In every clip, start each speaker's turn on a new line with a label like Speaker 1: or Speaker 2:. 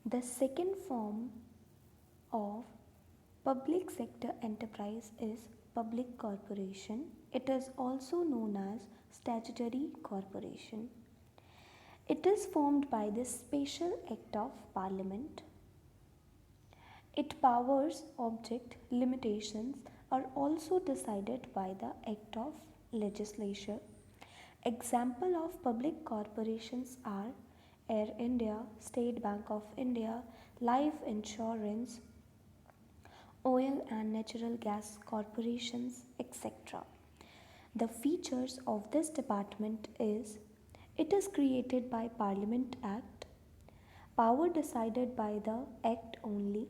Speaker 1: The second form of public sector enterprise is public corporation. It is also known as statutory corporation. It is formed by the special act of parliament. Its powers, object, limitations are also decided by the act of legislature. Example of public corporations are Air India, State Bank of India, Life Insurance, oil and natural gas corporations, etc. The features of this department is it is created by Parliament Act, power decided by the Act only,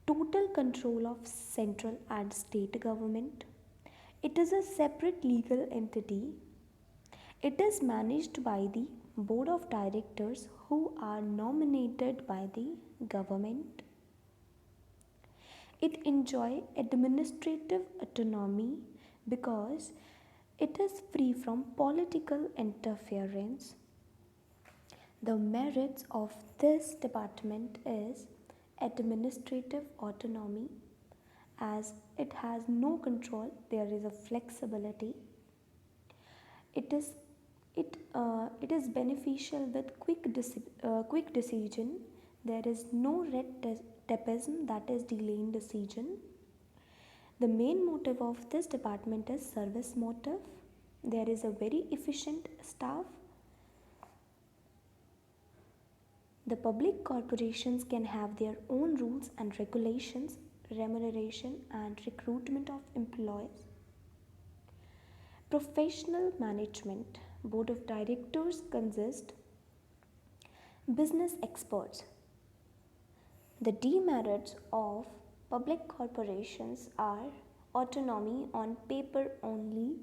Speaker 1: total control of central and state government. It is a separate legal entity. It is managed by the board of directors who are nominated by the government. It enjoys administrative autonomy because it is free from political interference. The merits of this department is administrative autonomy. As it has no control, there is a flexibility. It is beneficial with quick decision. There is no red tapeism, that is delaying decision. The main motive of this department is service motive. There is a very efficient staff. The public corporations can have their own rules and regulations, remuneration and recruitment of employees. Professional management. Board of directors consist business experts. The demerits of public corporations are autonomy on paper only,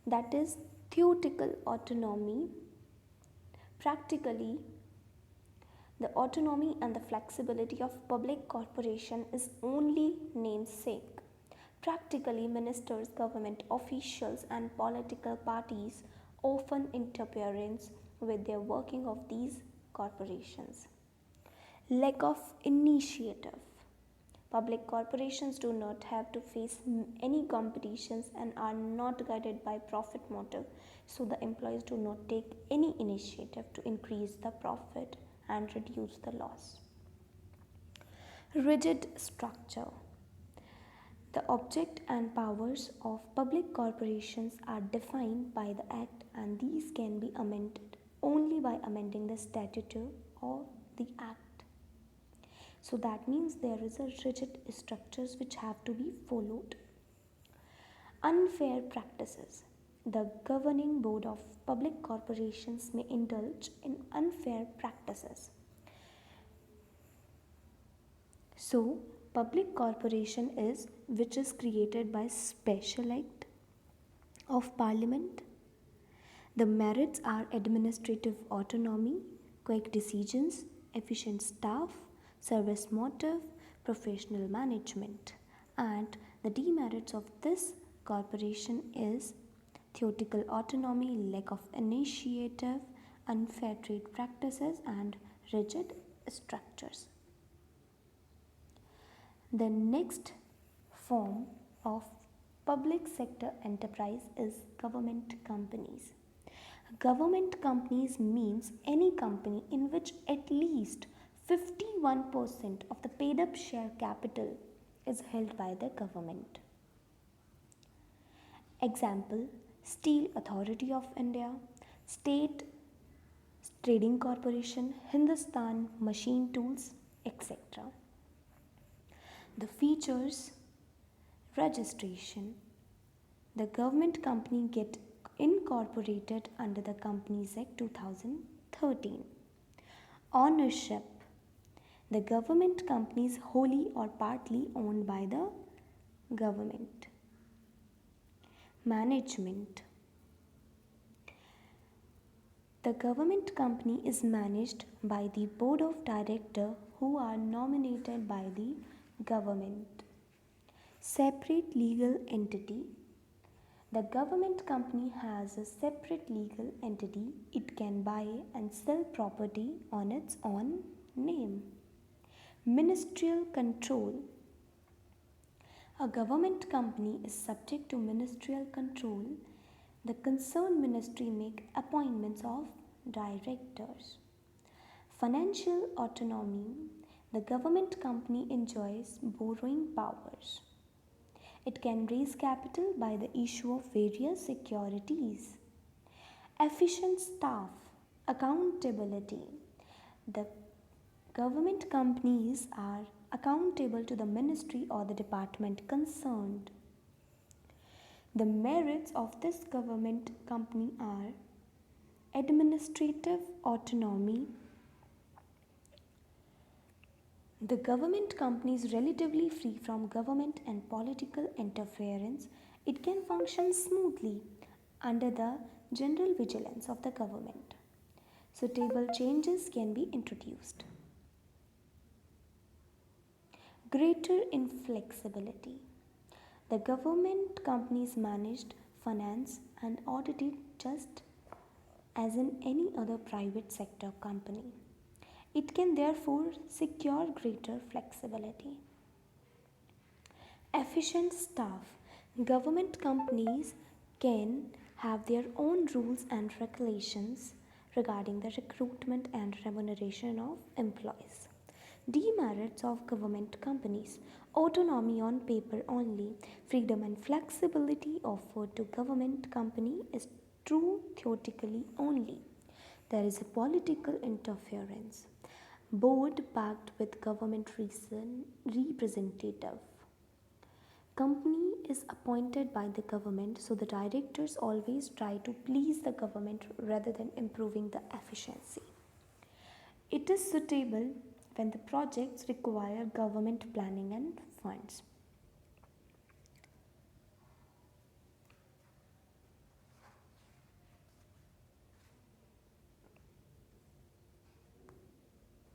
Speaker 1: that is theoretical autonomy. Practically, the autonomy and the flexibility of public corporation is only namesake. Practically, ministers, government officials and political parties often interfere with their working of these corporations. Lack of initiative. Public corporations do not have to face any competitions and are not guided by profit motive, so the employees do not take any initiative to increase the profit and reduce the loss. Rigid structure. The object and powers of public corporations are defined by the Act, and these can be amended only by amending the statute or the Act. So that means there is a rigid structures which have to be followed. Unfair practices. The governing board of public corporations may indulge in unfair practices. So, public corporation is which is created by special act of parliament. The merits are administrative autonomy, quick decisions, efficient staff, service motive, professional management. And the demerits of this corporation is theoretical autonomy, lack of initiative, unfair trade practices and rigid structures. The next form of public sector enterprise is government companies. Government companies means any company in which at least 51% of the paid up share capital is held by the government. Example: Steel Authority of India, State Trading Corporation, Hindustan Machine Tools, etc. The features: registration. The government company get incorporated under the Companies Act 2013. Ownership. The government company is wholly or partly owned by the government. Management. The government company is managed by the board of directors who are nominated by the government. Separate legal entity. The government company has a separate legal entity. It can buy and sell property on its own name. Ministerial control. A government company is subject to ministerial control. The concerned ministry make appointments of directors. Financial autonomy. The government company enjoys borrowing powers. It can raise capital by the issue of various securities. Efficient staff. Accountability. The government companies are accountable to the ministry or the department concerned. The merits of this government company are administrative autonomy. The government company is relatively free from government and political interference. It can function smoothly under the general vigilance of the government. Suitable changes can be introduced. Greater inflexibility. The government company is managed, financed, and audited just as in any other private sector company. It can therefore secure greater flexibility. Efficient staff. Government companies can have their own rules and regulations regarding the recruitment and remuneration of employees. Demerits of government companies. Autonomy on paper only. Freedom and flexibility offered to government company is true theoretically only. There is a political interference. Board backed with government representative. Company is appointed by the government, so the directors always try to please the government rather than improving the efficiency. It is suitable when the projects require government planning and funds.